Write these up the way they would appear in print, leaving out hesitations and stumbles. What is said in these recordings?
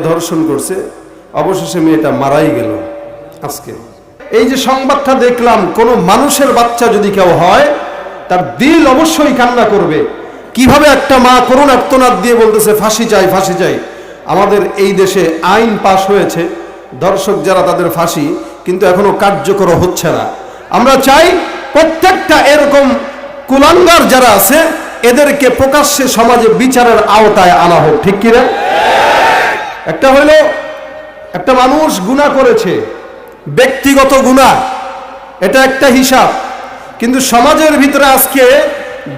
ধর্ষণ করছে, অবশেষে মেয়েটা মারাই গেল। আজকে এই যে সংবাদটা দেখলাম, কোনো মানুষের বাচ্চা যদি কেউ হয় তার দিল অবশ্যই কান্না করবে। কিভাবে একটা মা করুণ আর্তনাদ দিয়ে বলতেছে ফাঁসি চাই, ফাঁসি চাই। আমাদের এই দেশে আইন পাশ হয়েছে, ধর্ষক যারা তাদের ফাঁসি, কিন্তু এখনো কার্যকর হচ্ছে না। আমরা চাই প্রত্যেকটা এরকম কুলাঙ্গার যারা আছে এদেরকে প্রকাশ্যে সমাজে বিচারের আওতায় আনা হোক, ঠিক কিনা? একটা হইলো একটা মানুষ গুনাহ করেছে, ব্যক্তিগত গুনাহ, এটা একটা হিসাব। কিন্তু সমাজের ভিতরে আজকে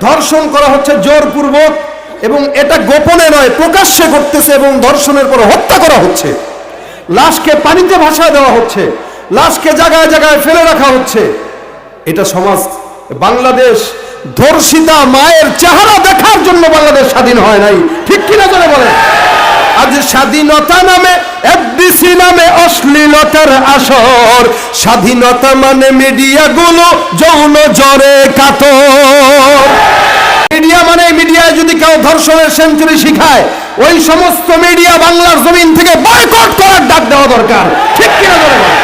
ধর্ষণ করা হচ্ছে জোরপূর্বক, এবং এটা গোপনে নয়, প্রকাশ্যে করতেছে, এবং ধর্ষণের পর হত্যা করা হচ্ছে। লাশকে পানিতে ভাসায় দেওয়া হচ্ছে, লাশকে জায়গায় জায়গায় ফেলে রাখা হচ্ছে। এটা সমাজ। বাংলাদেশ ধর্ষিতা মায়ের চেহারা দেখার জন্য বাংলাদেশ স্বাধীন হয় নাই, ঠিক কিনা করে বলে? আজ স্বাধীনতা নামে এফডিসি নামে অশ্লীলতার আসর, স্বাধীনতা মানে মিডিয়াগুলো যৌন জ্বরে কাতর। মিডিয়া মানে মিডিয়ায় যদি কেউ ধর্ষণের সেঞ্চুরি শিখায়, ওই সমস্ত মিডিয়া বাংলার জমিন থেকে বয়কট করার ডাক দেওয়া দরকার, ঠিক কিনা করে বলে?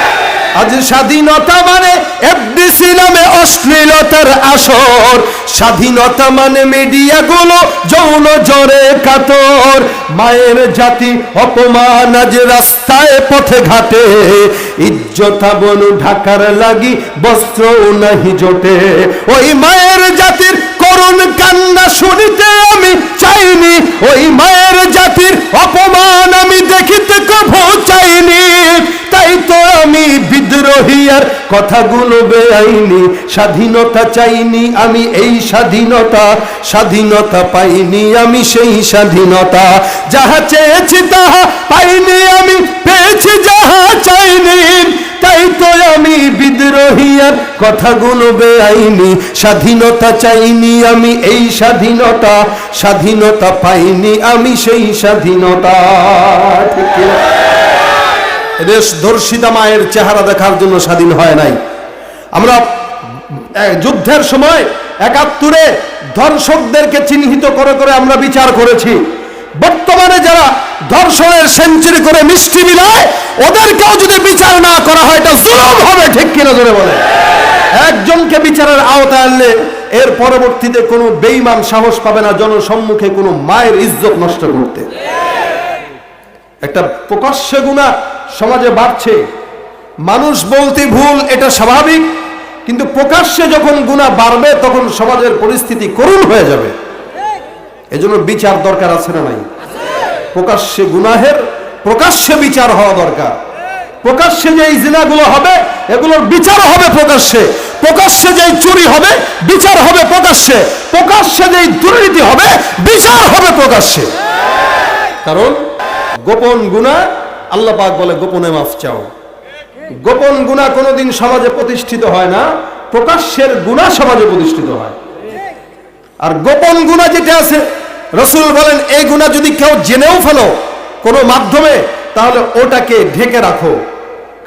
আজ স্বাধীনতা মানে এফডিসি নামে অশ্লীলতার আসর, স্বাধীনতা মানে মিডিয়াগুলো যৌন জ্বরে কাতর। মায়ের জাতি অপমান আজ রাস্তায় পথে ঘাটে, ইজ্জতাবন ঢাকার লাগি বস্ত্র নাহি জোটে। ওই মায়ের জাতির করুণ কান্না শুনিতে আমি চাইনি, ওই মায়ের জাতির অপমান আমি দেখিতে কভু চাইনি। তাই তো আমি বিদ্রোহী আর কথাগুলো বেআইনি, স্বাধীনতা চাইনি আমি এই স্বাধীনতা, স্বাধীনতা পাইনি আমি সেই স্বাধীনতা। যাহা চেয়েছি তাহা পাইনি আমি, পেয়েছি যাহা চাইনি। তাই তো আমি বিদ্রোহী আর কথাগুলো বেআইনি, স্বাধীনতা চাইনি আমি এই স্বাধীনতা, স্বাধীনতা পাইনি আমি সেই স্বাধীনতা। ঠিক না? দেশ ধর্ষিতা মায়ের চেহারা দেখার জন্য স্বাধীন হয় নাই। আমরা যুদ্ধের সময় ৭১-এ ধর্ষকদেরকে চিহ্নিত করে করে আমরা বিচার করেছি। বর্তমানে যারা ধর্ষণের সেঞ্চুরি করে মিষ্টি বিলায়, ওদেরকেও যদি বিচার না করা হয় এটা জুলুম হবে, ঠিক কিনা জোরে বলে? একজনকে বিচারের আওতায় আনলে এর পরবর্তীতে কোনো বেঈমান সাহস পাবে না জনসম্মুখে কোনো মায়ের ইজ্জত নষ্ট করতে। একটা প্রকাশ্যে গুনাহ সমাজে বাড়ছে, মানুষ বলতে ভুল, এটা স্বাভাবিক, কিন্তু প্রকাশ্যে যখন গুনাহ বাড়বে তখন সমাজের পরিস্থিতি করুণ হয়ে যাবে। এজন্য বিচার দরকার আছে না নাই? প্রকাশ্যে গুনাহের প্রকাশ্যে বিচার হওয়া দরকার। প্রকাশ্যে যেই জিনাগুলো হবে এগুলোর বিচার হবে প্রকাশ্যে, প্রকাশ্যে যেই চুরি হবে বিচার হবে প্রকাশ্যে, প্রকাশ্যে যেই দুর্নীতি হবে বিচার হবে প্রকাশ্যে। কারণ গোপন গুনাহ আল্লাহ পাক বলে গোপনে মাফ চাও। গোপন গুনাহ কোনোদিন সমাজে প্রতিষ্ঠিত হয় না, প্রকাশ্যের গুনাহ সমাজে প্রতিষ্ঠিত হয়। আর গোপন গুনাহ যেটা আছে, রাসূল বলেন এই গুনাহ যদি কেউ জেনেও ফেলো কোনো মাধ্যমে, তাহলে ওটাকে ঢেকে রাখো,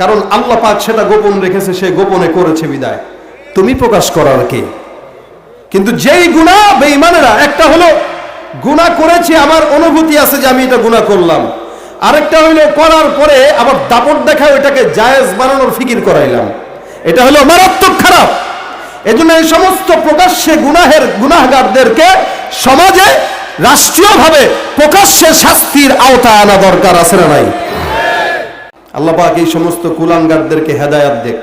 কারণ আল্লাহ পাক সেটা গোপন রেখেছে, সে গোপনে করেছে বিদায়, তুমি প্রকাশ করার কে? কিন্তু যেই গুনাহ বেঈমানেরা, একটা হলো গুনাহ করেছি আমার অনুভূতি আছে যে আমি এটা গুনাহ করলাম, আরেকটা হইলো করার পরে আবার দাপট দেখায় ওইটাকে জায়েজ বানানোর ফিকির করাইলাম, এটা হলো মারাত্মক খারাপ। এজন্য এই সমস্ত প্রকাশ্যে গুনাহগারদেরকে সমাজে রাষ্ট্রীয়ভাবে প্রকাশ্যে শাস্তির আওতায় আনা দরকার আছে না নাই? আল্লাহ পাক এই সমস্ত কুলাঙ্গারদেরকে হেদায়েত দেখ,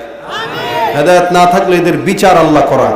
হেদায়েত না থাকলে এদের বিচার আল্লাহ করা।